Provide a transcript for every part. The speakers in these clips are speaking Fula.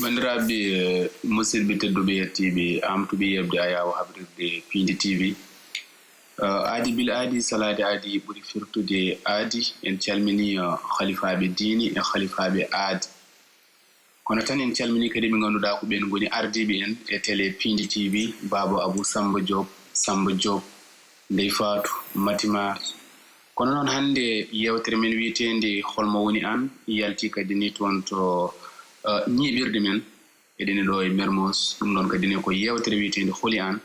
Bandiraɓe musidɓe tedduɓe yettiɓe amtuɓe yebde ayawo habrirde Piindi TV. Aadi bil aadi salade aadi ɓuri firtude aadi en calmini khalifaɓe diini e khalifaɓe aadi. Kono tan en calmini kadi ɓe ganduɗa ko ɓen goni ardiɓe en e télé Piindi TV, Baba Abou Samba Diop, Ndey Fatou, Matima. Kono noon hannde yewtere men wiitende holmo woni an yalti kadi ni toon to ñiɓirde men eɗen ɗo e Mermoz. Ɗum ɗon kadi ne ko yewtere wiitende holi an.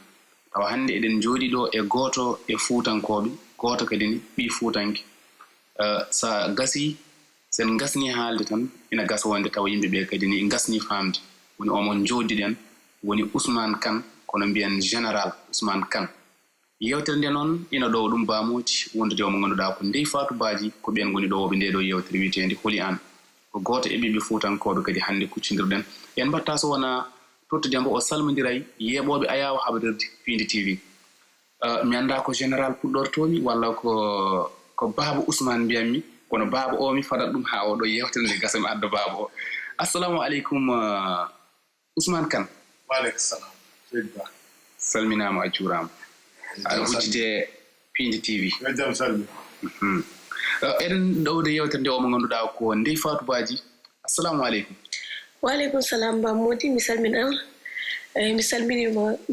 Tawa hannde eɗen jooɗi ɗo e gooto e fuutankoɓe, gooto kadi ni ɓi fuutanke. Sa gasi sen gasni haalde tan ina gasa wonde tawa yimɓeɓe kadi ni gasni famde. Woni omon jooɗiɗen woni Ousmane Kane, kono mbiyen Général Ousmane Kane. Yewtere nde noon ina ɗo ɗum baamuji wondude omo ganduɗa ko Ndey Fatou Badji ko ɓen goni ɗo woɓe nde ɗo yewtere wiitende holi an. Ko gooto e ɓiɓɓe fuutankoɓe kadi hannde kuccodirɗen. En mbatta so wona tottude mbo o salmodiray yeeɓoɓe ayawo habrirde Piindi TV. Mi annda ko Général puɗɗortomi walla ko Baba Ousmane mbiyammi, kono Baba o mi fadat ɗum ha oɗo yewtere nde gasa mi adda Baba o. Assalamu aleykum Ousmane Kane. Waaleykum salam. Salminama a juurama. Aɗa huccite Piindi TV. Jam salmi. Eɗen ɗowde yewtere nde omo ganduɗa ko Ndey Fatou Badji. Assalamu aleykum. Waaleykum salam Bamodi, mi salminama. Mi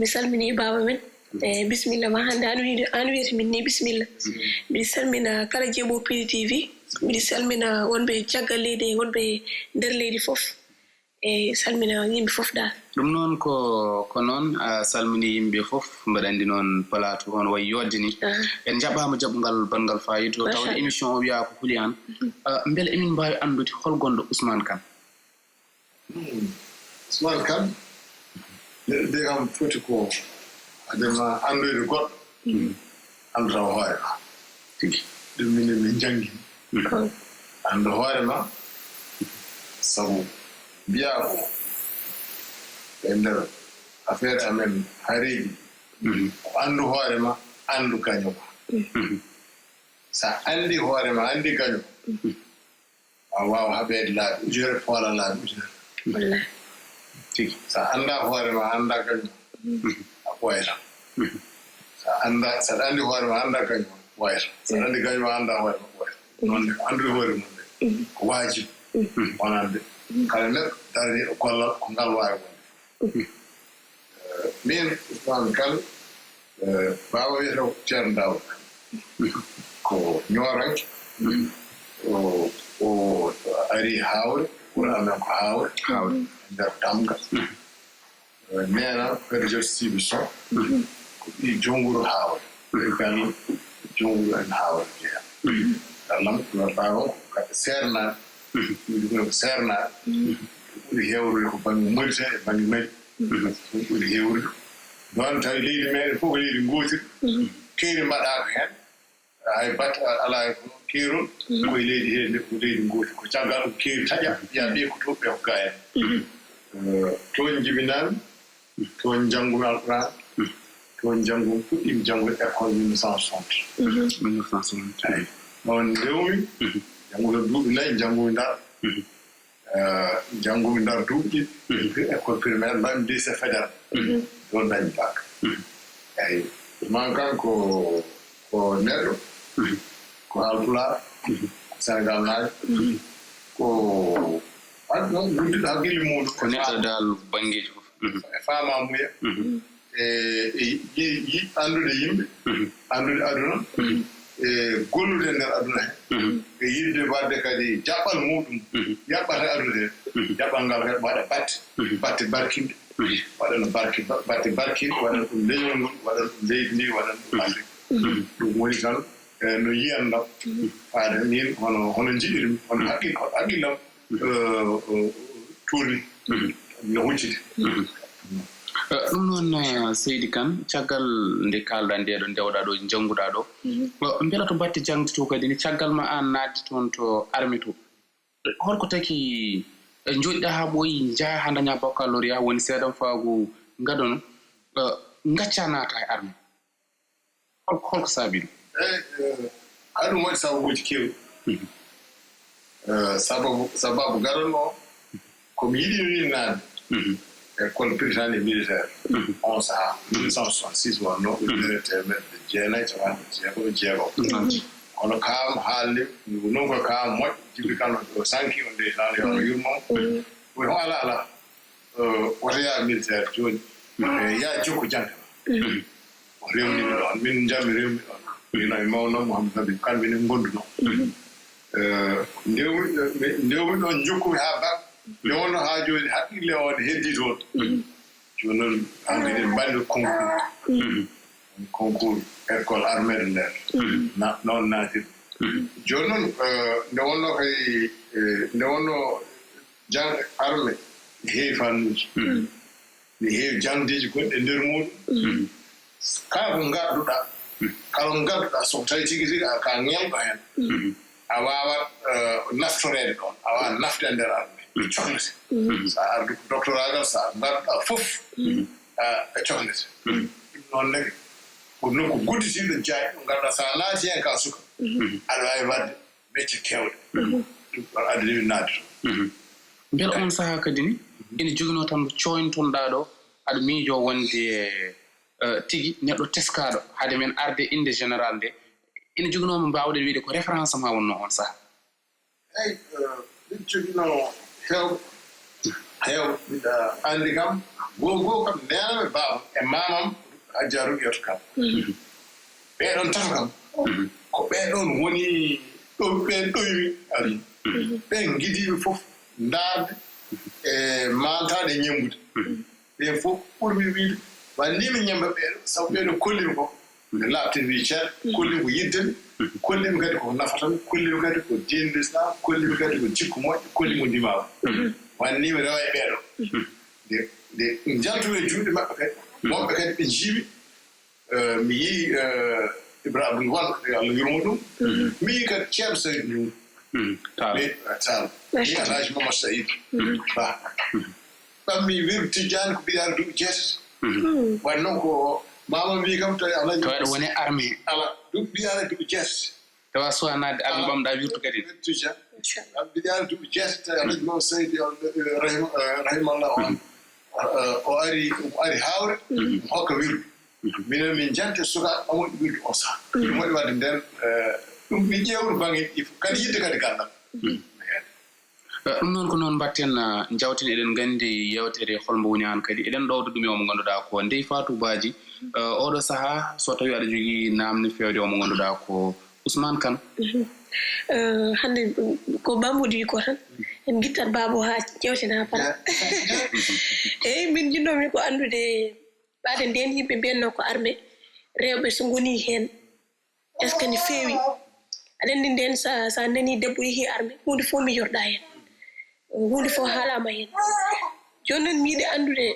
salmini baba men. Bismillah ma hande an wiyete min ni bismillah. Miɗi salmina kala jeeɓo Piindi TV. Miɗi salmina wonɓe caggal leydi e wonɓe nder leydi fof. Salmina yimɓe fof dal. Ɗum noon ko noon a salmini yimɓe fof, mbaɗa andi noon plateau on wayi yodde ni. En jaɓɓama jaɓɓugal bangal fayito tawde émission o wiya ko huli an. Beele emin mbawi andude hol gonɗo Ousmane Kane. Ousmane Kane nde kam foti ko adema andoyde goɗɗo anduta hoore ma tigi. ɗum mine min jangi andu hoore ma sabu mbiya ko e nder affaire amen haareji ko andu hoore ma andu gaño ma. Sa andi hoore ma andi gaño a wawa haɓede laabi ujunere poola laabi ujunere. Wallahi. Tigi. Sa anda hoore ma anda gaño a ɓoyata. Saɗa andi hoore ma anda gaño ɓoyata. Saɗa andi gaño ma anda hoore ma ɓoyata. Noon andude hoore mum nde ko waajibi wonande kala neɗɗo daraniɗo gollal ko ngal waawi wonde. Min Ousmane Kane baba wiyete ko ceerno Daouda ko ñooranke o ari Hawre ɓuri amen ko Hawre nder Damga nena Pédro Siby Sow ko ɓi jonguru Hawre gal jonguru en Hawre jeeya allam ko baba ko sernaɓe ɗum ko sernaɓe ɓuri hewrude ko bange molite e bange mari ɓuri hewrude noon tawi leydi meɗen fof ko leydi gootiri keeri mbaɗaka hen hay batte ala keerol koye leydi he nde ko leydi gooti ko caggal ko keeri taƴa ya ɓe ko toɓɓe ko ga en toon jibinami toon janngumi alquran toon janngumi puɗɗimi janngude école 1960 ay noon ndewmi janngude duuɓi nayi janngumi Ndar janngumi Ndar duuɓi école primaire mbami lycée fédéral ɗon dañi bac eyi Ousmane Kane ko neɗɗo ko Haalpulaar ko Sénégal naajo ko andi noon guddiɗo hakkille muɗum ko neɗɗo dal bangeji fof e faamamuya e andude yimɓe andude aduna e gollude nder aduna he e yidde wadde kadi jaɓɓal muɗum yaɓɓata aduna he jaɓɓal ngal kadi waɗa batte barkinde waɗano batte barkinde waɗan ɗum leñol ngol waɗan ɗum leydi ndi waɗan ɗum Afrique ɗum woni tan no yiyandam faade min hono jiɗirmi hono haqqillam tourni no huccide. ɗum noon Seydi Kane caggal nde kalɗa nde ɗo ndewɗa ɗo jannguɗa ɗo mbela to batte jangde to kadi ni caggal ma an nadde toon to armée to holko taki joɗiɗa ha ɓooyi jaa ha daña baccalauréat woni seeɗan faagu ngadono gacca naata e armée holko saabi ɗum? eyi haɗum waɗi sababuji kewɗi sababu gaɗonno comme yiɗi winnade école prytanée militaire on saha 1966 wonno temeɗɗe jeenayi capanɗe jeegom kono kaam haalde non ko kaam moƴƴo jibi kano o sanki on nde tan yono yurmo o ala woto yaa militaire jooni yaa jokku jantema o rewniɓe ɗon min jammi rewmi ɗon mino e mawno Mouhamadou Habib kamɓe ne ngonnduno ndewmi ɗon jokkumi haa bak nde wonno haa jooni haqqille o ne heddii toon jooni noon hande eɗen mbanndi concours école armée de l'air noon naatir jooni noon nde wonno kay nde wonno jangde armée ne heewi fannuuji ne heewi jangdeeji gonɗi e ndeer muɗum kala ko ngadduɗaa so tawi tigi tigi ka ñemɗo heen a waawat naftoreede ɗon a waawat nafde e ndeer armée cohlete so a ardu ko doctoragal so a ngadduɗaa fof e cohlete ɗum noon nagi ko nokku gudditiiɗo jaaƴ ɗo ngannduɗaa so a naati heen ka suka aɗa waawi waɗde métier keewɗe ɗum ɗon addaniwi naatde toon mbele on sahaa kadi ni ene joginoo tan mo coyntonɗaa ɗo aɗa miijoo wonde tigi neɗɗo teskaaɗo hade men arde inde général nde ene joginoomo mbaawɗen wiide ko référence ma wonno on sahaa eyi ɗum joginoo heewɓe mbiɗa anndi kam goo kam nename baabam e mamam Adja Rugiyatou kam ɓeeɗon tato kam ko ɓeeɗon woni ɓen ɗoymi ari ɓen gidiiɓe fof ndaarde e maaltaade e ñembude ɓen fof ɓurmi wiide wannimi ñemba ɓeeɗo sabu ɓeeɗo kollimi ko nde laaɓtin wi ceer kollimi ko yiddemi kollimi kadi ko nafatami kollimi kadi ko diine l'islam kollimi kadi ko jikku moƴƴo kollimi ko ndimaama wannimi rewa e ɓeeɗo nde jaltumi e juuɗe maɓɓe kadi wonɓe kadi ɓe jiimi mi yii Ibrahima Won yo Allah yurmo ɗum mi yii kadi ceerno Saydou Ndiour Tall mi yii Alhaji Mamadou Saïd Ba ɓammi wiru Tidiane ko mbiɗaani duuɓi jeetati wani noon ko mama mbi kam tawi alaji to waɗa woni armée ala duuɓi mbiɗaani duuɓi jeetati tawa suwanade armée ɓamɗa wirtu kadi Tidiane mbiɗaani duuɓi jeetati tawi Alhaji Mamadou Saïd rahimallah on o ari haawre hokka wirdu minen min jante suka amoɗi wirdu o saha ɗum waɗi wadde nden ɗum mi ƴeewru bange kadi yidde kadi gandam ɗum noon ko noon mbatten jawten eɗen nganndi yewtere holmbo woni aan kadi eɗen ɗowda ɗum e omo ngannduɗaa ko ndey Fatoubaji oɗo sahaa so tawi aɗa jogii naamde fewde omo ngannduɗaa ko Ousmane Kane hannde ko bambuɗi wi ko tan en gittat baabo haa ƴewten haa para eyi min jinnoomi ko anndude ɓaade nden yimɓe mbiyatnoo ko armée rewɓe so ngonii heen est ce que ne feewi aɗa anndi nden sa nanii debbo yehii armée huunde fof miijorɗaa heen huunde fof haalaama heen jooni noon mi yiɗi anndude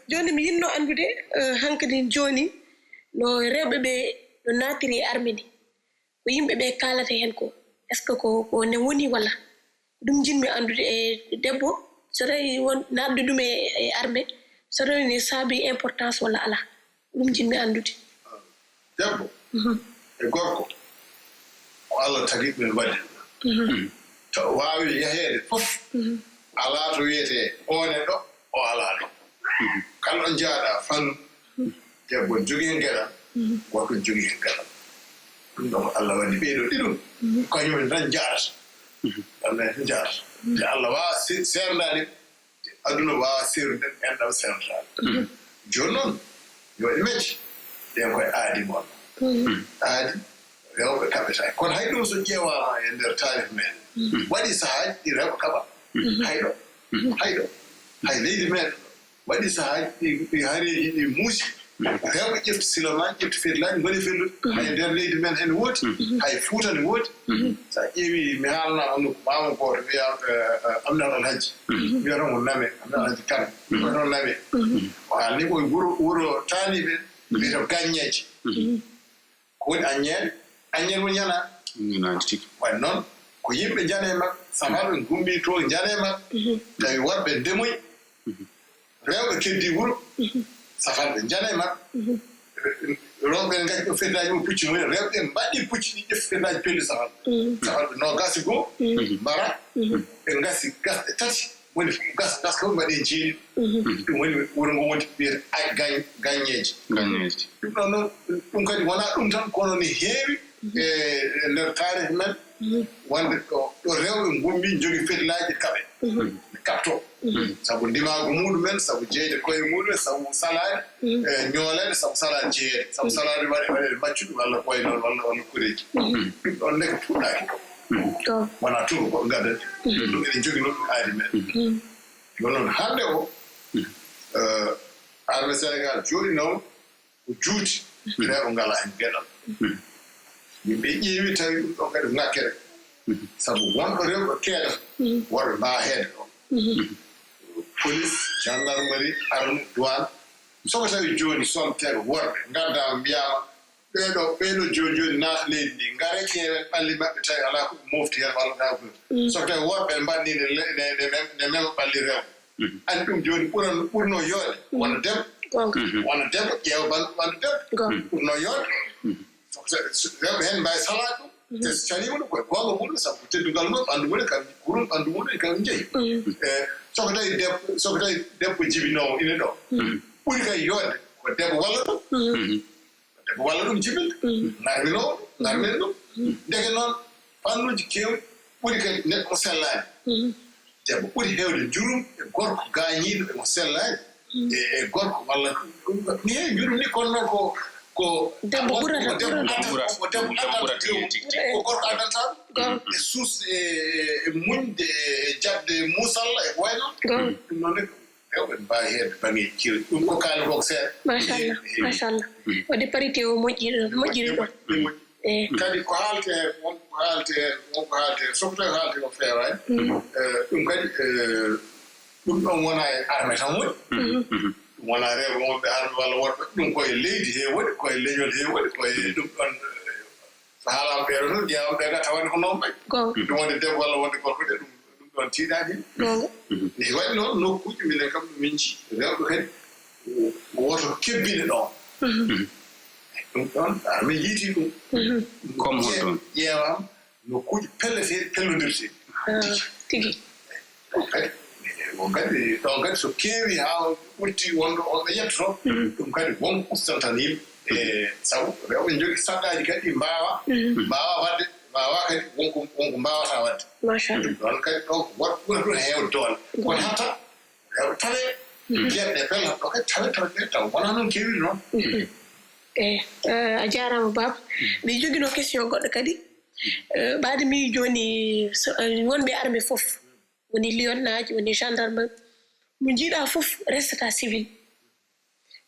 jooni mi yiɗnoo anndude hankadi jooni no rewɓe ɓee no naatiri e armée ni ko yimɓe ɓee kaalata heen ko est ce que ko ne woni walla ɗum jinmi anndude e debbo so tawi won naatde ɗum e armée so tawi ne saabi importance walla alaa ɗum jinmi anndude debbo e gorko ko Allah tagi ɓen waɗi to waawi yaheede fof alaa to wiyetee oone ɗo o alaa ɗo kala ɗo njaaɗaa fan debbo jogii heen geɗal gorko jogii heen geɗal ɗum ɗon Allah waɗi ɓeeɗo ɗiɗum kañumen tan njaarata Allah tan njaarata te Allah waawa seerndaade aduna waawa seerude enɗam seerndaade jooni noon yo waɗi mecce ɗen koye aadi mon aadi rewɓe kaɓetaa kono hay ɗum so ƴeewaama e ndeer taarih men waɗi sahaaji ɗi rewɓe kaɓa hayɗo hay leydi men waɗi sahaaji ɗi hariiji ɗi muusi rewɓe ƴefti silamaji ƴefti fetlaji mbaɗi fellude hay ndeer leydi men hene woodi hay Fuuta ne woodi so a ƴeewii mi haalnaa on maama gooto wiya Amnal Alhaji wiyatan ko name Amnal Alhaji Kane wiyatan name o haalni koye wuro taaniiɓe wiyata gaññeeje ko woni aññeede woni ñanaade tigi waɗi noon ko yimɓe njana e maɓɓe sahaɓe gumbii to njana e maɓɓe tawi worɓe ndemoyi rewɓe keddii wuro safanɓe njana e maɓɓe rombe ngati ko feddaji mo pucci mo rewbe mbadi pucci di def feddaji pelli sahal sahal no gasi go bara e gasi gas tati woni gas ko mbadi jeeni dum woni wuro ngo wonti biir ay gagneji non dum kadi wala dum tan kono ni heewi e nder taarih men wonde ko do rewbe gombi jogi feddaji kabe kapto sabu ndimago muɗumen sabu jeyde koye muɗumen sabu salade ñoolede sabu salade jeeyede sabu salade waɗe maccuɗum walla koye noon walla kureji ɗum ɗon ndeke puɗɗaki ko wona turu ko gaddade ɗum eɗen jogui noon ɗum aadi men yo noon hande o arme sénégal jooɗi noon ko juuti rewɓe ngala hen gueɗal yimɓe ƴeewi tawi ɗum ɗon kadi ngakkere sabu wonɗo rewɓe keeɗata worɓe mbawa heede ɗon police gendarmerie arme douane soko tawi joni somtere worɓe gadda mbiyama ɓeɗo joni naata leydi ndi ngare ƴeewen ɓalli maɓɓe tawi ala ko mofti hen walla ta ko soko tawi worɓe mbanni ne mema ɓalli rewɓe andi ɗum joni ɓurno yooɗe wona debbo ƴeewa ɓandu debbo ɓurno yooɗe rewɓe hen mbawi salade ɗum te calima ɗum koye gonga muɗum sabu teddugal mum ɓandu muɗum kam kurum ɓandu muɗum kam jeeyi soko tawi debbo jibinowo ine ɗo ɓuri kay yodde ko debbo walla ɗum jibilde garmina ɗum ndeke noon fannuji kewɗi ɓuri kay neɗɗo mo sellani debbo ɓuri hewde jurum e gorko gañiɗo emo sellani e gorko walla ni heewi jurum ni kono noon ko debbo ɓurata ko gorko addanta ɗum e suus e muñde e jabde musalla e wayno ɗum noon ne rewɓe mbawi heɓde banggue kiri ɗum ko kaali ko seeɗa machallah wadde parité o moƴƴiri ɗon kadi ko haalte hen wonko haalte hen soko tawi haalte ko feewani ɗum kadi ɗum ɗon wona e armé tan woni ɗum wona rewɓe wonɓe armé walla worɓe ɗum koye leydi he woni koye leñol he woni koye ɗum ɗon so haalama ɓeeɗo noon ƴeewam ɓe ga tawani ko noon ɓay ɗum wonde debbo walla wonde gorko de ɗum ɗon tiiɗaji ni waɗi noon nokkuji minen kam ɗum min jii rewɓe kadi woto kebbine ɗon ɗum ɗon armé yiiti ɗum comme hoɗon ƴeewam nokkuji pelleteɗi pellondirteɗi tigi ɗum kadi ɗon kadi so keewi haa ɓurti wonɗo on ɓe yettoto ɗum kadi wonko ustantan yimɓe e sabu rewɓe jogii saɗɗaaji kadi mbawa wadde mbawa kadi wonko mbawata wadde ɗon kadi ɗon ko ɓuri ɗum heewde doole kono hatta rewɓe tawe jeeɗe pella ɗo kadi tawe taw wona noon keewi noon a jarama baba mi jogino question goɗɗo kadi ɓaade mi joni wonɓe armé fof woni liyonnaji woni gendarme mo jiiɗa fof restata civil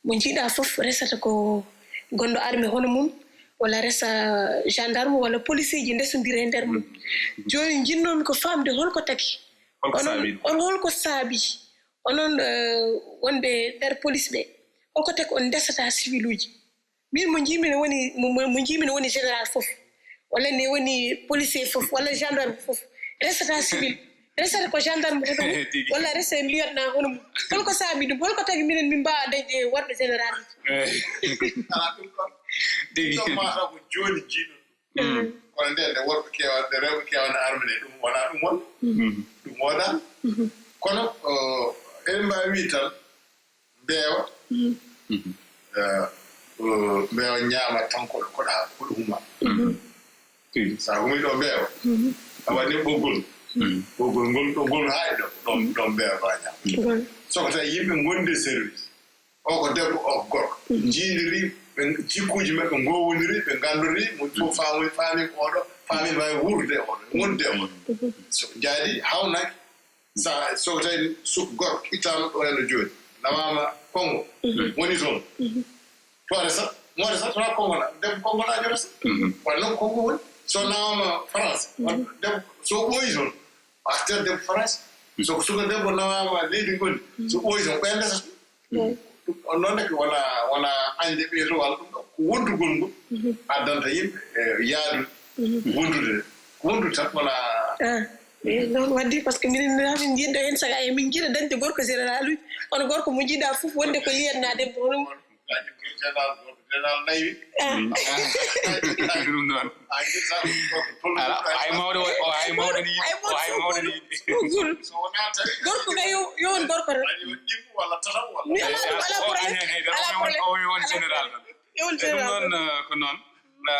mo jiiɗa fof restata ko gonɗo armé hono mum walla resta gendarme walla policier ji ndesodira e nder mum joni jinnomi ko famde holko taki on holko saabi onon wonɓe nder police ɓe holko taki on ndesata civil uji min mo jimine woni général fof walla ne woni policier fof walla gendarme fof restata civil resata ko gendarme hono walla resta liyatna hono mum holko saabi ɗum holko tagi minen min mbawa dañde worɓe général ala ɗum ɗon mata ko joni jiiɗon kono nde worɓe kewa nde rewɓe kewane armé ɗe ɗum wona ɗum won ɗum woɗa kono eɗen mbawi wi tan mbeewa mbeewa ñaama tan koɗo huma sa humi ɗo mbeewa a waɗi ɓoggol ngol haaɗi ɗon mbeewa mbawa ñaama soko tawi yimɓe gondi service o ko debbo o ko gorko jiidiri ɓe jikkuji maɓɓe gowodiri ɓe gandori mo fof faami ko oɗo faami wawi wurde oɗo wonde oɗo so jaadi hawnaki sa soko tawi gorko ittama ɗo heno joni nawama kongo woni toon to resa mo resa tona kongona debbo kongonajo resa walla noon kongo woni so nawama france debbo so ɓooyi toon artere debbo france so suka debbo nawama leydi gondi so ɓooyi toon ɓen ndesata on noon neke wona añde ɓeeto walla ɗum ɗo ko wontugol ngol addanta yimɓe yaadu wontude ko wontude tan wona noon waddi par ce que min jiɗɗo hen saga e min jiiɗa dañde gorko général uji kono gorko mo jiiɗa fof wonde ko liyatna debbo hono Géneral nayi ɗum noon ay mawɗo ay mawɗo ni ay mawɗo ni so wona tan gorko ga yo won gorko tan ani won ɗimmo walla tataw walla o won général tan ɗum noon ko noon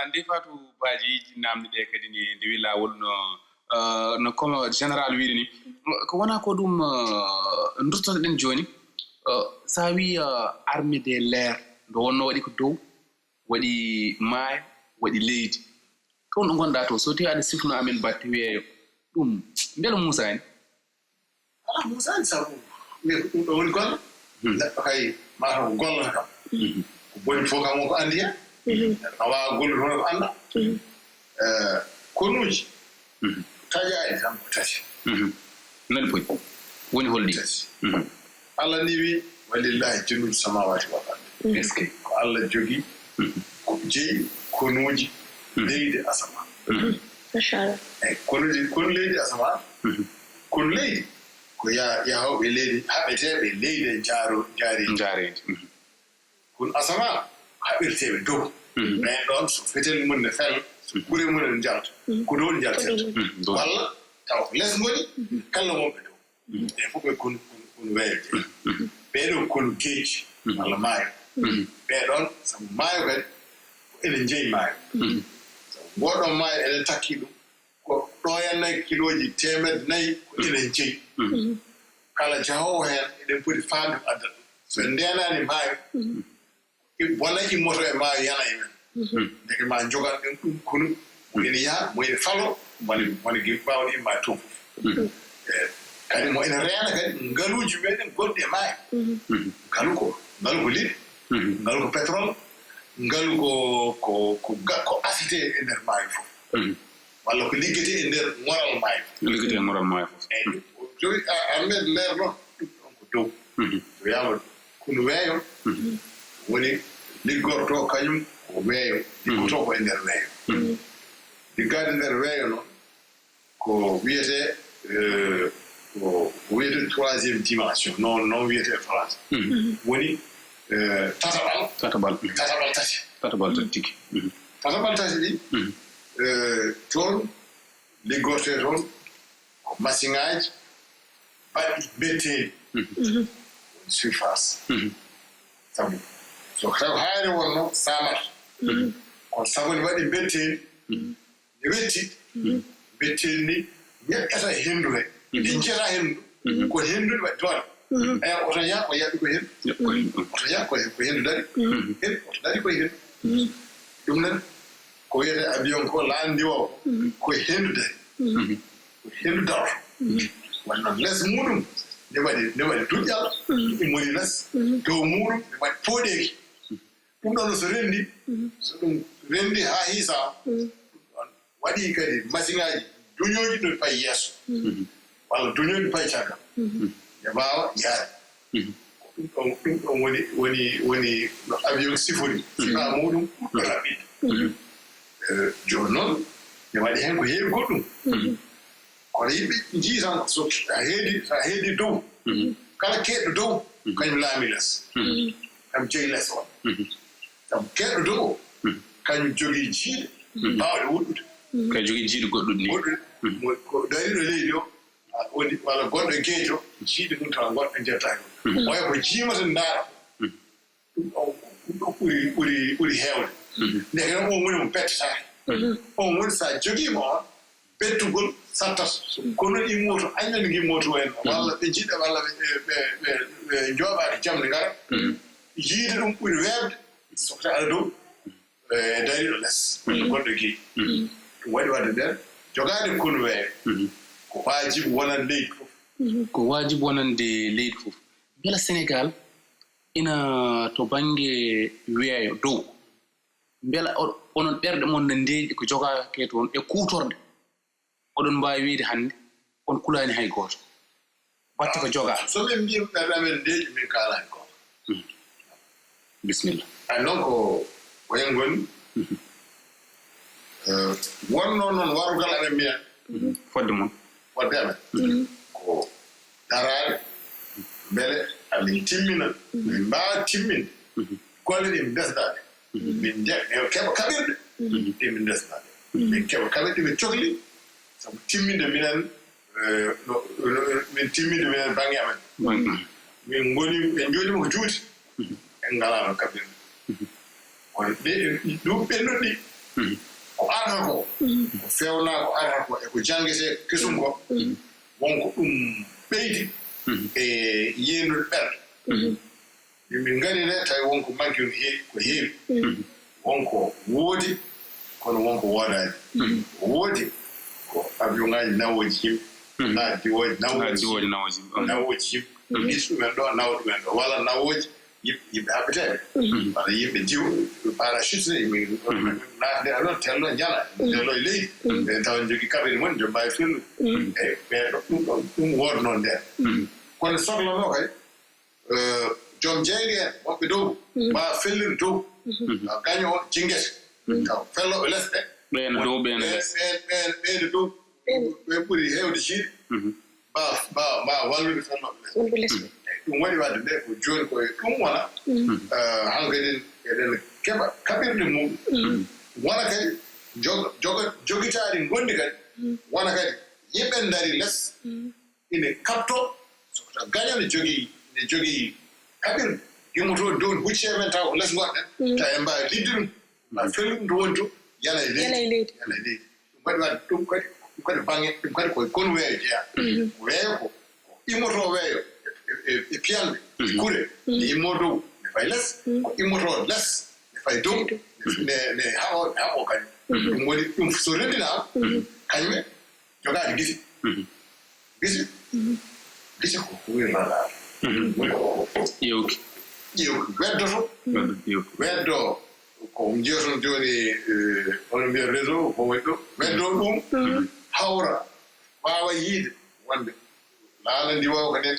ndi fatou baji namde ɗe kadi ni ndi wi lawol no comme général wiide ni ko wona ko ɗum duttotoɗen joni sa wi armée des l'air ndo wonno waɗi ko dow waɗi maayo waɗi leydi ko ɗum ɗo gonɗa to so tawi aɗa sifno amen batte weeyo ɗum mbela musani ala musani sabu mais ɗum ɗo woni golle neɗɗo kay mataw ko gollata kam ko boni fof kam o ko andi hen a wawa gollude hono ko anda konuji taƴaɗi tan ko tati nani poyi woni holɗi tati Allah ni wi walillahi junudu samawati wal ardi est ce que ko Allah jogii ko jeyi konuji leydi asaman machallah eyi konuji kon leydi asaman kon leydi ko yahawɓe leydi haɓeteɓe leydi e jaareji kon asaman haɓirteɓe dow ɓen ɗon so fetel mum ne fel so ɓure mumen ne jalta ko dow ne jaltirta walla taw ko less ngoni kala wonɓe dow ɓe fof ɓe kon weeyo je ɓeɗon kono geeji walla maayo ɓeɗon sabu maayo kadi ko enen jeeyi maayo sabu ngoɗon maayo eɗen takki ɗum ko ɗoyannayi kiloji 400 ko enen jeeyi kala jahowo heen eɗen poti faamde ko adda ɗum so en ndenani maayo wona immoto e maayo yana e men ndeke ma jogan ɗen ɗum kono mo ene yaha mo ene falo wona mbawɗo imma toon fof kadi mo ene reena kadi ngaluuji meɗen gonɗi e maayo ngalu ko liɗɗi ngalu ko pétrole ngalu ko asite e ndeer maayo fof walla ko liggete e ndeer moral maayo fof eyi jogi armée de l'air noon ɗum ɗon ko dow so wiyama kono weeyo woni liggorto kañum ko weeyo liggoto ko e ndeer weeyo liggade ndeer weeyo noon ko wiyete ko wiyete troisiéme dimension non wiyete e France woni tataɓal tati tigi tataɓal tati ɗi toon liggorte toon ko machine aji baɗɗi betteɗi woni surface sabu so taw haare wonno samata kono sabu ne waɗi betteɗi ne wetti betteɗi ni ñeƴƴata e henndu he ɗi jeta henndu ko henndude waɗi toon eyi oto yaa ko yaɓi ko henndu oto yaa ko henndu dari hen oto dari koye henndu ɗum nan ko wiyete avion ko laandi o koye henndu dari ko henndu daroto woni noon less muɗum ne waɗi duƴƴal immori less dow muɗum ne waɗi pooɗeeki ɗum ɗon so renndi so ɗum renndi haa hiisa ɗum ɗon waɗi kadi machine aji duñooji ɗo payi yeeso walla duñooji payi caggal ne mbaawa yaade ɗum ɗon woni no avion sifori sifa muɗum ɓurɗo raɓɓiɗe jooni noon ne waɗi heen ko heewi goɗɗum kono yimɓe njii tan so a heedi dow kala keeɗɗo dow kañum laami less kañum jogi less on sabu keeɗɗo dow kañum jogii jiiɗe mbawɗe woɗɗude kañum jogii jiiɗe goɗɗude ni woɗɗude ko dariɗo leydi o woni walla gonɗo e geeji o jiiɗe mum tawa gonɗo jettaki oya ko jiimata ndaara ɗum ɗo ɓuri heewde ndeke noon on woni mo bettataake on woni so a jogiima on bettugol sattat kono immoto aññande gimmoto en walla ɓe jiɗɗa walla ɓe jooɓaade jamde ngara yiide ɗum ɓuri weeɓde sokta aɗa dow e dariɗo less gonɗo geeji ɗum waɗi wadde nden jogaade kono weeyo ko waajibi wonande leydi fof ko waajibi wonande leydi fof mbela sénégal ina to baŋnge weeyo dow mbela onon ɓerɗe mon no ndeeƴi ko jogaake toon e kuutorɗe oɗon mbaawi wiide hannde on kulaani hay gooto batte ko jogaa so min mbiimi ɓerɗe amen ndeeƴi min kaalaani gooto bisimilla ay noon ko koyen ngoni wonno noon warugal amen mbiyen fodde mon fodde amen ko daraade mbele amin timmina min mbaawa timminde golle ɗe min desdaade min keɓa kaɓirɗe ɗe min desdaade min keɓa kaɓirɗe min cohli sabu timminde minen min timminde minen baŋnge amen min ngoni en jooɗima ko juuti en ngalaano kaɓirɗe kono ɗum ɓennuɗi ko arata ko ko fewnaa ko arata ko e ko janggetee kesum ko wonko ɗum ɓeydi e yeenude ɓerde min ngari ne tawi wonko manki ko heewi wonko woodi kono wonko woodaani woodi ko avion-ŋaaji nawooji yimɓe diwooji nawooji yimɓe gis ɗumen ɗo nawa ɗumen ɗo walla nawooji yimɓe haɓeteeɓe walla yimɓe parachute yimɓe naatde alon tello jala tello e leydi ɓe tawa jogii kaɓiri mon jo mbaawi fellude eyi ɓe ɗum wooda noon nder kono sohlanoo kadi joom jeyge en wonɓe dow mbaawa fellire dow gaño on jingete taw fellooɓe les ɓe ɓeene ɓeene dow ɓe ɓuri heewde jiiɗe mbaawa wallude fellooɓe les ɗum waɗi wadde nde ko jooni koye ɗum wona hankkadi eɗen keɓa kaɓirɗe mum wona kadi jogitaari gonndi kadi wona kadi yimɓe ndari les ine kaɓtoo soko gaño ne jogii kaɓirɗe gimmotoo dow huccee men taw ko les gonɗen taw en mbaawi lidde ɗum ma fellu ɗum to woni to yana e leydi ɗum waɗi wadde ɗum kadi baŋnge ɗum kadi koye kon weeyo jeyaa weeyo ko immotoo weeyo e piyanɓe kure ne immoo dow ne fay les ko immotoo les ne fay dow ne haɓoo kadi ɗum woni ɗum so reddinaama kañumen jogaade gisi ko huwirnanaa ƴewki weddo ko jeeton jooni hono mbiya réseau ko woni ɗo weddoo ɗum hawra waawa yiide wonde laana ndi wawa ko nden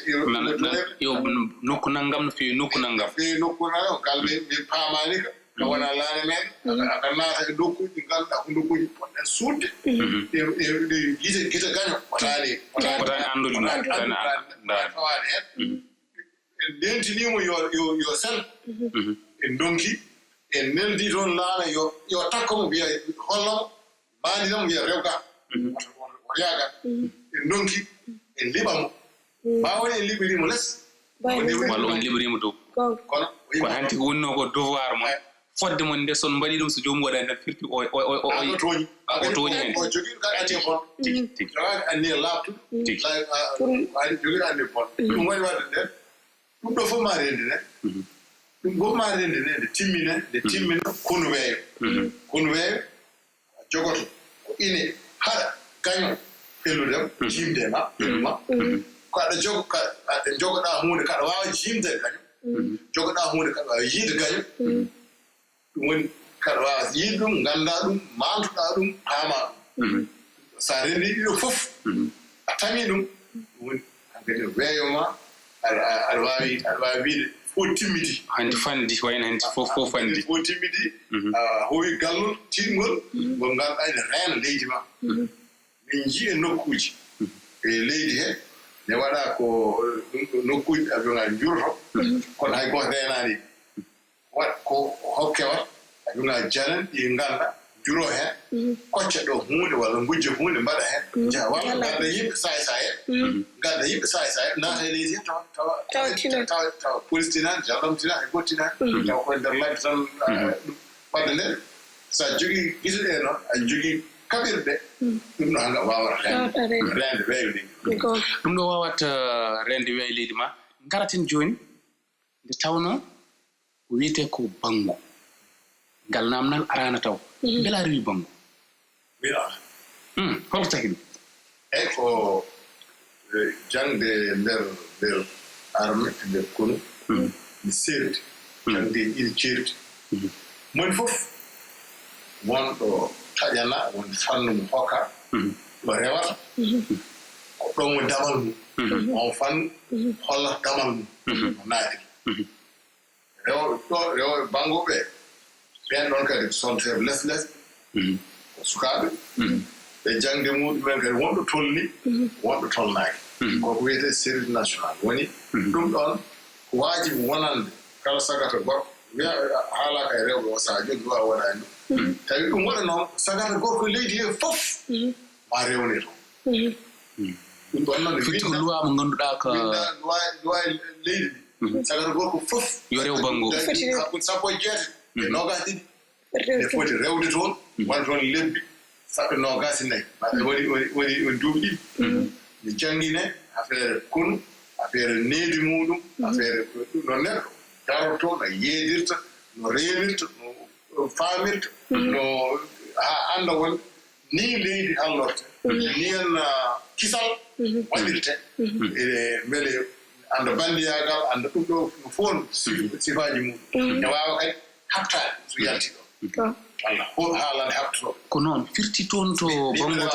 nokku nanngam no feewi nokku nanngam galɓe min paamaani ka wona laana men aka naata e nokkuuji ɗi ngannduɗaa ko nokkuuji poɗɗen suudde ɗe gite gaño potaani anndude fawaade heen en ndentiniimo yo sel en donki en neldii toon laana yo takko mo wiya hollamo maandinamo wiya rewga o yaaga en donki en liɓamo mbawoni en liɓirimo les walla on liɓirimo dow kono ko hanti ko wonnoo ko devoir mon fodde mon nde son mbaɗi ɗum so joomum waɗani tan firti o tooñi hen o jogii kadi anni bon tigi jogaaki anni e laabtuɗo tigi jogii anni bon ɗum waɗi wadde nden ɗum ɗo fof ma rendi ne ɗum fof ma rendi ne nde timmina konu weeyo jogoto ko ine haɗa gaño felludem jimde ma felluma ko aɗa jogoɗaa hunde kaɗa waawa jimde gaño jogoɗaa hunde kaɗa waawa yiide gaño ɗum woni kaɗa waawa yiide ɗum nganndaa ɗum maantuɗaa ɗum paamaa ɗum so a renndii ɗiɗo fof a tamii ɗum woni hankadi weeyo ma aɗa waawi wiide fof timmidi hanti fanndi wayno hanti fof fanndi fof timmidi howi gallol tiɗngol ngol ngannduɗaa ene reena leydi ma min njii e nokkuuji e leydi hee ne waɗa ko nokkuuji avion-ŋaaji njuroto kono hay gooto reenaani waɗ ko hokke wat avion-ŋaaji janen ɗi ngannda njuroo heen kocca ɗo huunde walla ngujja huunde mbaɗa heen jaha walla ngadda yimɓe saye naata e leydi heen tawa police tinaani gendarme tinaani hay gooto tinaani tawa koye nder ladde tan ɗum wadde nden so a jogii gite ɗee noon a jogii kaɓirɗe ɗum ɗo hannga waawata reende weeyo leydi ɗum ɗo waawata reende weeyo leydi ma ngaraten jooni nde tawnoo ko wiyetee ko banngu ngal naamnal araana taw mbela rewi banngu wiɗaata holko taki ɗum eyi ko jangde nder arme e nder kono mi seerti jangde ɗiɗi ceerti moni fof wonɗo taƴana wonde fannu mo hokka ɗo rewata ko ɗon mo damal mum on fannu hollata damal mum o naati rewɓe banngoɓe ɓen ɗon kadi sonteɓe les ko sukaaɓe ɓe jangde muɗumen kadi wonɗo tolni wonɗo tolnaaki koko wiyetee service national woni ɗum ɗon ko waajibi wonande kala sagata goɗɗo haala kay rewɓe o saha jogi wawa waɗani ɗum tawi ɗum waɗa noon sagata gorko leydi he fof ma rewne to ɗum ɗon noon fitti ko luwa mo ngannduɗaa ko luwa leydi ɗi sagata gorko fof yo rew banngo hakkude sappo e jeetati e nogas ɗiɗi e foti rewde toon wona toon lebbi sappo e nogas e nayi woni duuɓi ɗiɗi mi janngine affaire konu affaire needi muɗum affaire no neɗɗo darorto no yeedirta no reenirta no faamirta no haa annda won ni leydi hallorte ni en kisal waɗirte e mbele annda banndiyagal annda ɗum ɗo no fof sifaaji muɗum ne waawa kadi haɓtaade so yalti ɗo walla hol haalande haɓtotoo ko noon firti toon to banngo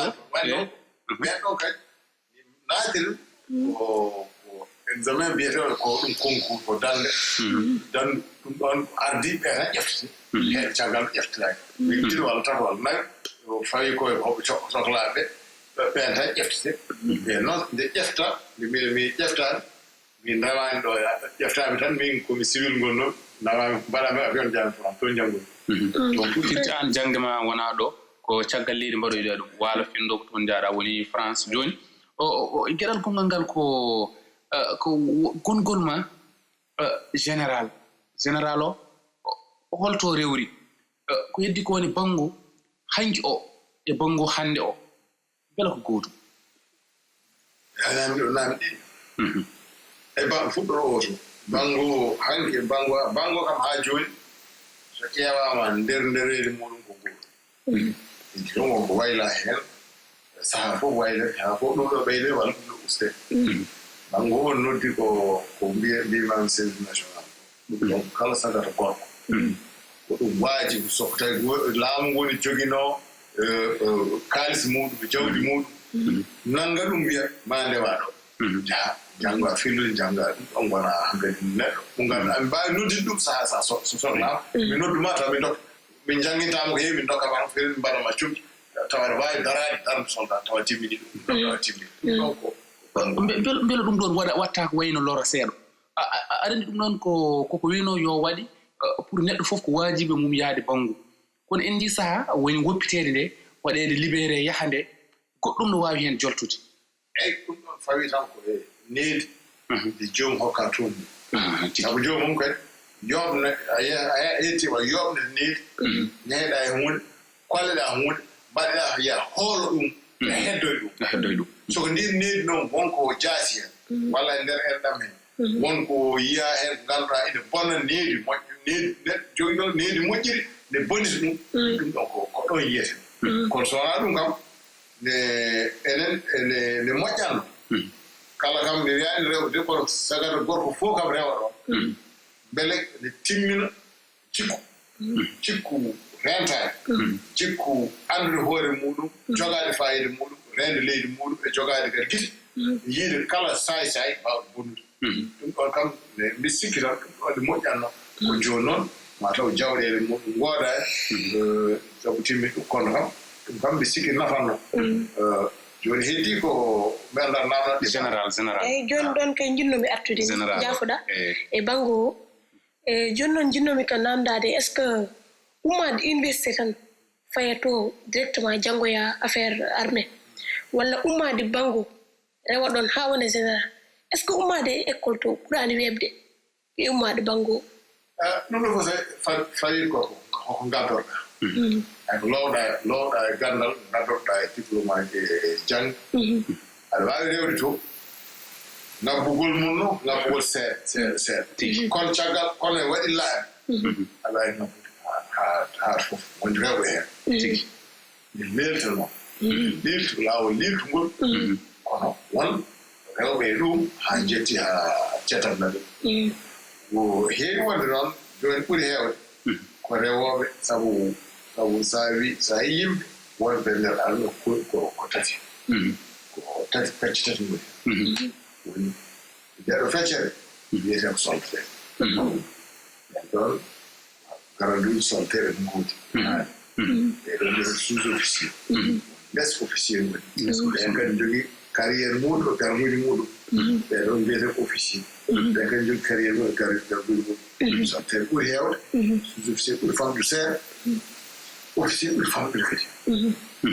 to ɓen ɗo kadi naatiri ko examen biyeteeɗo ko ɗum concours ko dande ɗum ɗon ardiiɓe tan ƴeftete heeɗe caggal ƴeftiraaki ɗiɗo walla tato walla nayo fawi koye hoɓe sohlaaɓe ɓen tan ƴeftete e noon nde ƴefta mi ƴeftaani min ndemaani ɗo ƴeftaami tan min komi civil ngonnoon ndemaami mbaɗaami avion jaami France toon janngomi firti aan jannde ma wonaa ɗo ko caggal leydi mbaɗoyɗaa ɗum waalo finndo ko toon njaaɗaa woni France jooni geɗal gongal ngal ko gongol ma général o holto rewri ko heddi ko woni banngo hanki o e banngo hannde o bela ko gootum naami ɗo naami ɗiɗi e fuɗɗoro o to banngo hanki e banngo kam haa jooni so ƴeewaama nder ndereedi muɗum ko gootum ɗon wonko waylaa heen sahaa fof wayle haa fof ɗum ɗo ɓeydee walla ɗum ɗo ustee banngo on noddi ko mbiman service national ɗum ɗon kala sagata gorko ko ɗum waajibi soko tawi laamu ngoni joginoo kaalis muɗum jawdi muɗum nannga ɗum wiya ma ndewa ɗo jaha jannga fillude jannga ɗum ɗon gona hankadi neɗɗo mo ngannduɗaa mi mbaawi noddide ɗum sahaa so sohlaama mi nodduma taw mi dokka min janngitaama ko heewi min dokka ma feewi mbaɗama cuɓi tawa aɗa waawi daraade darde soldat tawa timmini ɗum tawa timmini ɗum ko mbele ɗum ɗon watta ko wayno lora seeɗa aɗa ɗum ɗon koko wino yo waɗi pour neɗɗo fof ko waajiɓe mum yahde banngu kono en ndi sahaa woni woppiteede nde waɗeede libéré yaha nde goɗɗum no waawi heen joltude eyi ɗum ɗon fawi tan ko e needi nde joomum hokka toon ni sabu joomum kadi yooɓne a yettima yooɓne needi neeɗa e hunde kolleɗa hunde mbaɗeɗa yiya hoolo ɗum e heddoye ɗum soko ndin needi noon wonko jaasi heen walla e ndeer enɗam heen wonko yiya heen ko ngannduɗaa ene bonna needi moƴƴo needi neɗɗo jogi ɗon needi moƴƴiri nde bonita ɗum ɗum ɗon ko ɗon yiyete kono so wonaa ɗum kam ne moƴƴanno kala kam ne wiyaani rewde kono sagata gorko fof kam rewa ɗon mbele ne timmina cikku rentaade cikku anndude hoore muɗum jogaade fayida muɗum reende leydi muɗum e jogaade kadi gite yiide kala saay mbawɗo bonnude ɗum ɗon kam mbi sikki tan ɗum ɗon nde moƴƴatno ko jooni noon ma taw jawɗeele muɗum ngoodaa sabu timmi ɗum kono kam ɗum kam mbi sikki nafanno jooni heddii ko mi anndaa namnaɗe général eyi jooni ɗon kay jinnomi artude jaafoɗa e banngo o e jooni noon jinnomi kan namdade est ce que ummaade université tan fayato directement janngoya affaire armée walla ummaade banngo rewa ɗon haa wona général est ce que ummaade école to ɓuraani weɓde e ummaade banngo ɗum ɗo fof fawi koko ngaddorɗaa ay ko lowɗaa e ganndal ngaddorɗaa e diplôme aji e jang aɗa waawi rewde to ngabbugol mum no ngabbugol seeɗa kono caggal kono e waɗi laaɓi aɗa waawi ngabbude haa fof woni rewɓe heen tigi mi leelta noon liiltu laawol liiltungol kono won rewɓe e ɗum haa jetti haa cetatna ɗum ko heewi wonde noon jooni ɓuri heewde ko rewooɓe sabu sa yimɓe wonɓe nder alɗo ko tati ko fecce tati ngoni woni ndeɗo feccere wiyetee ko soltere ɓen ɗon garanduuji soltere ɗum ngoodi ɓeɗo mbiyete sous officier less officier ngoni ɓen kadi jogii carriére muɗum e garmuuji muɗum ɓeɗon mbiyete officier ɓe kan jogii carriére ɗo e garɓe santé ɓuri heewde sous-officier ɓuri famɗude seeɗa officier ɓuri famɗude kadi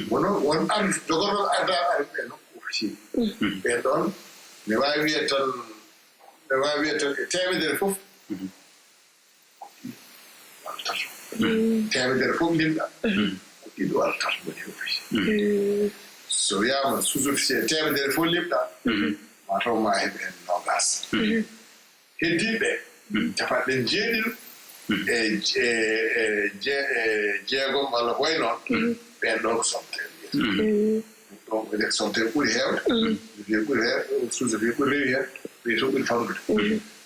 won arde jogorɗo ardaɓe arde ɓe nokku officier ɓen ɗon ne waawi wiye tan e temedere fof walla tato temedere fof limɗa ko ɗiɗo walla tato woni officier so wiyama sous-officier temedere fof limɗa mataw ma heɓe hen nogas heddiɓe capanɗen jeeɗiɗo jeegom walla koye noon ɓen ɗon ko somtere ɗon ko somtere ɓuri heewde ɓuri heewde sous-officier ɓuri rewi hen ɓe to ɓuri famɗude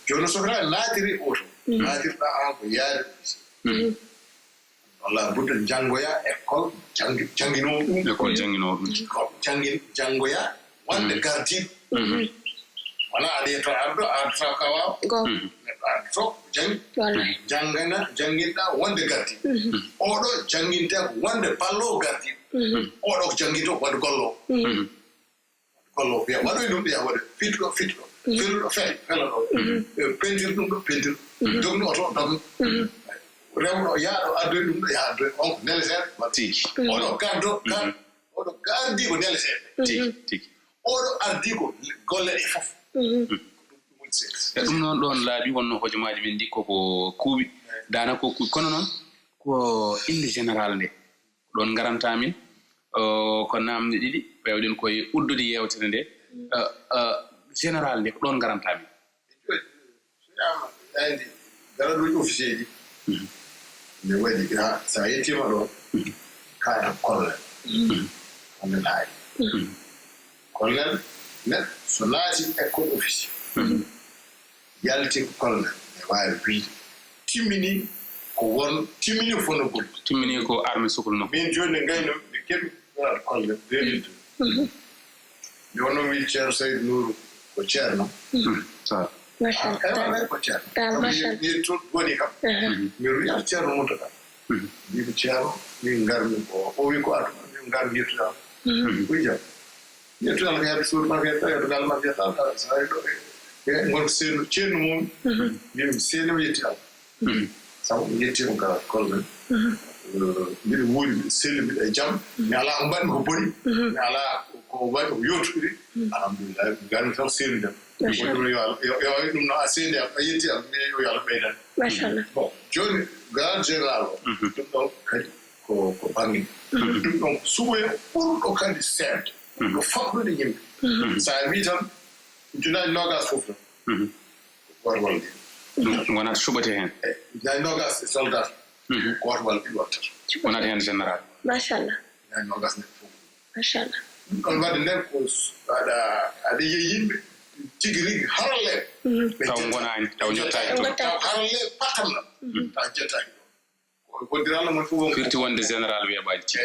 jooni so kata naatiri oto naatirɗa an ko yaade walla budde janngoya école jannginowo ɗum école jannginowo ɗum janngoya wonde gardiiɗo wona aɗa yetto ardo ardata kawaw neɗɗo ardoto jannginɗa wonde gardiiɗo oɗo jannginte ko wonde ballowo gardiiɗo oɗo ko janngito wonde gollowo wiya waɗoy ɗum ɗiya waɗa fitɗo feluɗo felaɗo peinture ɗum ɗo peinture dognu oto dognu rewɗo yaaɗo ardoy ɗum ɗo yaha ardoy on ko neleseeɗe tigi oɗo oɗo gardi ko neleseeɗe tigi oɗo ardi ko golle ɗe fof e ɗum noon ɗon laaɓi wonno hojomaaji men ndi koko kuuɓi daana ko kuuɓi kono noon ko inde général nde ɗon ngarantamin ko namde ɗiɗi ɓewɗen koye uddude yewtere nde général nde ko ɗon ngarantamin soyama andi garaɗoji officier ji nde waɗi sa yettima ɗo kaata colonel colonel haaji colonel neɗɗo so naati école officier yalti ko colonel e waawi wiide timmini ko fonogol timmini ko armée sohluno min jooni nde ngayno ɓe keɓi waɗa colonel 2002 nde wonno wiide ceerno saydou nouru ko ceerno heɓaɗa ko ceerno yetto woni kam mi wiyata ceerno montaka mbimi ceerno min ngarmi ko o wi ko aduna min ngarmi yettuɗam koye jam yettuɗam ko heɓe suur makko yettugal makko yettata sa ɗo e gonko ceerno mum mbimi seenima yettiɗam sabu mi yettimo kala colonel mbiɗa wuuri mbiɗa selli mbiɗa e jam mi alaa ko mbaɗmi ko boni mi alaa ko waɗi ko yottuɗi alhamdulillah mi garmi tan seenudem ɗum yo ɗum no a seeni am a yetti am yo Allah ɓeydan machallah bon jooni grand général o ɗum ɗon kadi ko bangi ɗum ɗon ko suɓoyo ɓurɗo kadi seeɗa ɗo famɗude yimɓe so a wii tan ujunaji nogas fof tan goto walla ɗiɗi wonata suɓate heen ujunaji nogas e soldat goto walla ɗiɗi wattata wonata heen général machallah ujunaji nogas neɗɗo fof machallah ɗum ɗon wadde nden ko aɗa yiya yimɓe tigi rigi haralleɓe taw gonani taw jottaki taw haralleɓe patamna taw jettaki ɗo koddiralla mon fof firti wonde général weeɓaji ci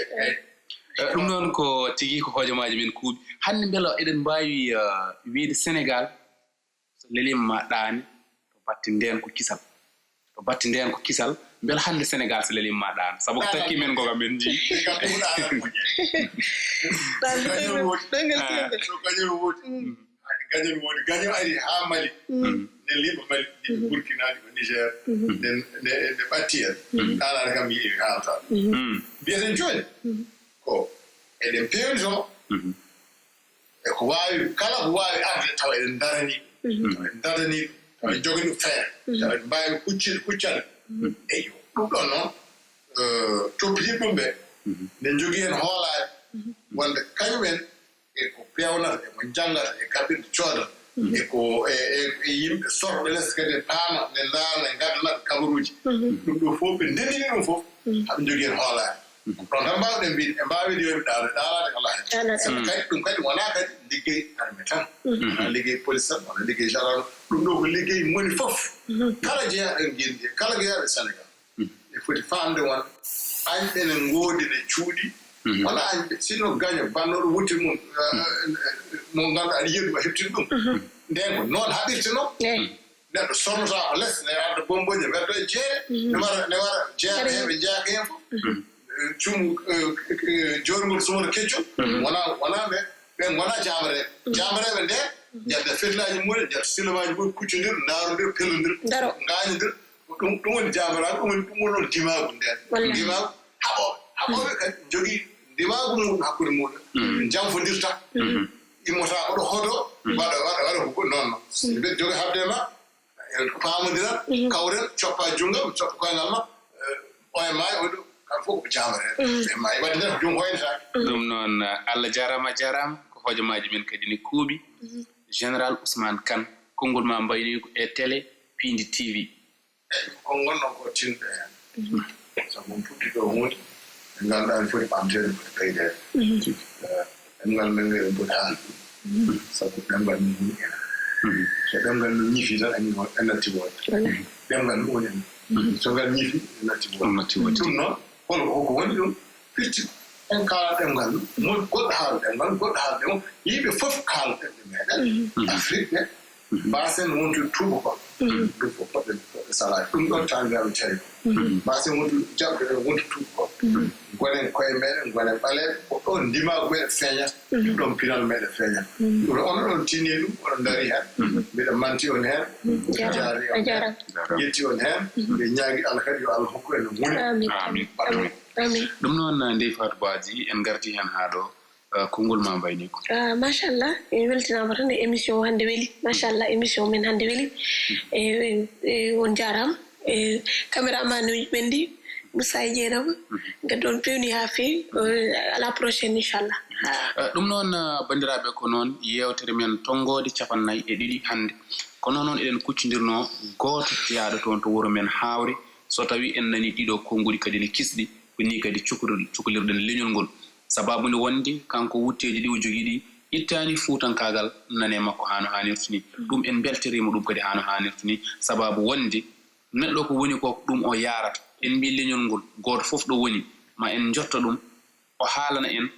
ɗum noon ko tigi ko hoojomaji men kuuɓi hannde beela eɗen mbawi wiide sénégal so lelima ɗaani to batte nden ko kisal beela hannde sénégal so lelima ɗaana sabu ko takki men koka men ji kañum woni gaño ari haa Mali nde liɓa Mali liɓa Burkina liɓa Niger nde ɓatti en ɗaanaade kam yiɗi haaltaa mbiyeten jooni ko eɗen peewni e ko waawi kala ko waawi arde tawa eɗen daranii tawa en jogii ɗum feere tawa en mbaawi kuccade eyo ɗum ɗon noon toppitiiɓe ɗum ɓe nde jogii hen hoolaade wonde kañumen eko pewnata eko janngata e kaɓirɗe coodata eko e yimɓe sorɓe less kadi paama nde ndaarna e ngaddanaɓe kabaruuji ɗum ɗo fof ɓe ndendini ɗum fof haɓe jogii hen hoolaade ɗon tan mbawɗen mbiide e mbaawiide yoɓe ɗaaraade ala hen sabu kadi ɗum kadi wonaa kadi liggey armé tan wona liggey police tan wona liggey gendarme ɗum ɗo ko liggey moni fof kala jeyaɗo en ngendi kala jeyaɗo sénégal e foti faamde won añɓe ne ngoodi ne cuuɗi wona añɓe sino gaña bannoɗo wutti mum mo ngannduɗa aɗa yiya ɗum a heɓtin ɗum nden ko noon haɓirte noon neɗɗo sonnotaa ko less ne arda bomboñe weddo e jeere ne wara jeyaɗo heɓe jeeyaka heen fof cum joorngol sumata keccol wona ɓe ɓen gona jamareɓe nde jadda fetlaji muɗum jadda silamaji muɗum kuccodir daarodir pellodir gañodir ɗum woni jamaraɓe ɗum woni dimagu nden dimagu haɓoɓe kadi jogii dimagu muɗum hakkude muɗum janfodirta immota oɗo hodo waɗa ko noon mbeɗa jogi habde ma paamodiran kawren coppa junggam coppa koyngal ma oye maayi oɗo kam fof ko jamare ma wadde nder ko jom hoynetake ɗum noon Allah jarama ko hojomaji men kadi ne kuuɓi général Ousmane Kane konngol ma mbayni ko e télé Piindi TV konngol noon ko tinɗe hen sabu on fuɗɗi ɗo hunde ɓe ngannduɗaa ene foti ɓamtede foti ɓeydede ɗemngal men ngel foti haalde sabu ɗemngal min woni ena so ɗemngal min ñifi tan en natti woode ɗemngal ɗum woni en so ngal ñifi en natti woode ɗum noon holko woni ɗum firti en kaala ɗemngal ɗum goɗɗo haala ɗemngal goɗɗo haala ɗemngal yimɓe fof kaala ɗemɗe meeɗen Afrique ɓe mbasen wontude tuubakol ɗum fof poɗɗe salaade ɗum ɗon tan mbiyaɓe tawi mbasen wontude jaɓɓe ɗen wontude tuubakol gonen koye meɗen gonen ɓaleɓe ko ɗon ndimago meɗen feeñata ɗon pinal meɗen feeñata ono ɗon tini ɗum oɗo dari hen mbiɗa manti on hen jaari on hen yetti on hen ɓe ñaagui Allah kadi yo Allah hokku en muni amin ɗum noon ndey Fatou Badji en gardi hen haa ɗo konngol ma mbayni ko machallah en weltinama tan e émission hannde weeli machallah émission men hannde weeli on jarama caméraman uji ɓendi Moussa Dieynaba gaddoon pewni haa feewi à la prochaine inchallah ɗum noon bandiraɓe ko noon yewtere men tonggode 42 hannde kono noon eɗen kuccodirno gooto yaaɗo toon to wuro men Hawre so tawi en nani ɗiɗo konnguli kadi ne kisɗi ko ni kadi cukalirɗen leñol ngol sababu nde wonde kanko wutteji ɗi o jogii ɗi ittani fuutankagal nane makko hano hanirta ni ɗum en belterima ɗum kadi hano hanirta ni sababu wonde neɗɗo ko woni ko ɗum o yarata en mbi leñol ngol goto fof ɗo woni ma en jotta ɗum o haalana en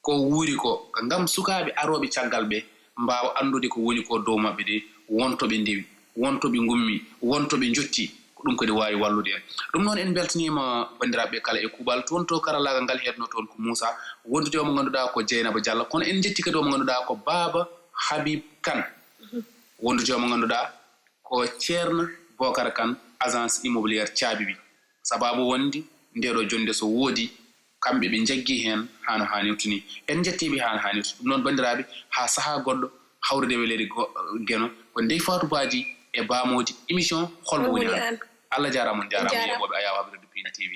ko wuuri ko ngam sukaɓe aroɓe caggal ɓe mbawa andude ko woni ko dow maɓɓe de wontoɓe ndewi wontoɓe gummi wontoɓe jotti ko ɗum kadi wawi wallude en ɗum noon en beltanima bandiraɓe kala e kuuɓal toon to karallagal ngal heedno toon ko Moussa wondude omo ganduɗa ko Dieynaba Diallo kono en jetti kadi omo ganduɗa ko Baba Habib Kane wondude omo ganduɗa ko Ceerno Bocar Kane agence immobiliére Thiabibi sababu wonde ndeɗo jonde so woodi kamɓe ɓe jaggi hen hano hanirta ni en jettiɓe hano hanirta ɗum noon bandiraɓe ha saaha goɗɗo hawrude welede gueno ko Ndey Fatou Badji e bamodi émission holmo woni an Allah jarama on jarama yeɓoɓe Ayaw Habrede Piindi TV